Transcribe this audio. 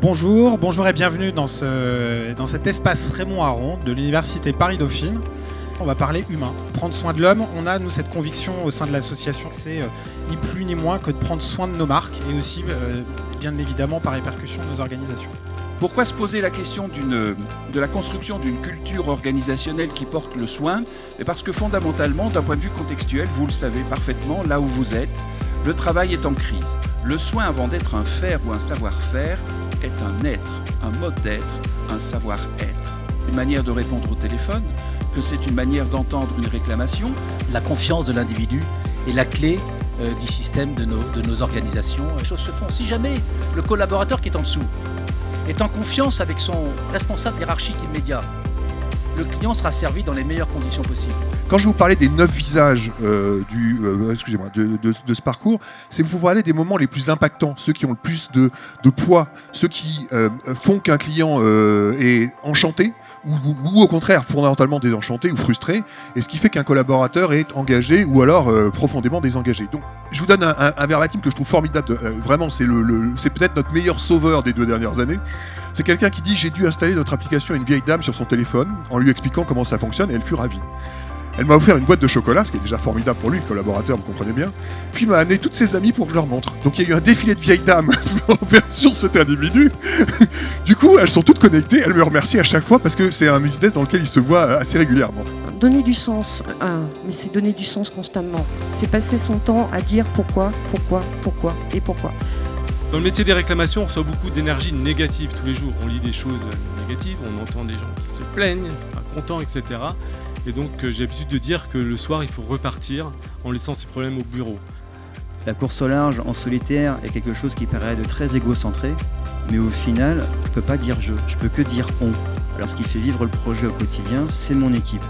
Bonjour et bienvenue dans cet espace Raymond Aron de l'Université Paris-Dauphine. On va parler humain, prendre soin de l'homme. On a, nous, cette conviction au sein de l'association que c'est ni plus ni moins que de prendre soin de nos marques et aussi, bien évidemment, par répercussion de nos organisations. Pourquoi se poser la question de la construction d'une culture organisationnelle qui porte le soin ? Parce que fondamentalement, d'un point de vue contextuel, vous le savez parfaitement, là où vous êtes, le travail est en crise. Le soin, avant d'être un faire ou un savoir-faire, est un être, un mode d'être, un savoir-être. Une manière de répondre au téléphone, que c'est une manière d'entendre une réclamation. La confiance de l'individu est la clé du système de nos organisations. Les choses se font. Si jamais le collaborateur qui est en dessous est en confiance avec son responsable hiérarchique immédiat, le client sera servi dans les meilleures conditions possibles. Quand je vais vous parler des 9 visages de ce parcours, c'est pour vous parler des moments les plus impactants, ceux qui ont le plus de poids, ceux qui font qu'un client est enchanté ou au contraire fondamentalement désenchanté ou frustré, et ce qui fait qu'un collaborateur est engagé ou alors profondément désengagé. Donc je vous donne un verbatim que je trouve formidable, vraiment c'est peut-être notre meilleur sauveur des 2 dernières années. C'est quelqu'un qui dit « J'ai dû installer notre application à une vieille dame sur son téléphone en lui expliquant comment ça fonctionne et elle fut ravie. Elle m'a offert une boîte de chocolat, ce qui est déjà formidable pour lui, le collaborateur, vous comprenez bien. Puis m'a amené toutes ses amies pour que je leur montre. Donc il y a eu un défilé de vieilles dames sur cet individu. Du coup, elles sont toutes connectées, elles me remercient à chaque fois parce que c'est un business dans lequel ils se voient assez régulièrement. Donner du sens, mais c'est donner du sens constamment. C'est passer son temps à dire pourquoi. Dans le métier des réclamations, on reçoit beaucoup d'énergie négative tous les jours. On lit des choses négatives, on entend des gens qui se plaignent, ils ne sont pas contents, etc. Et donc j'ai l'habitude de dire que le soir, il faut repartir en laissant ses problèmes au bureau. La course au large en solitaire est quelque chose qui paraît de très égocentré, mais au final, je ne peux pas dire je peux que dire on. Alors ce qui fait vivre le projet au quotidien, c'est mon équipe.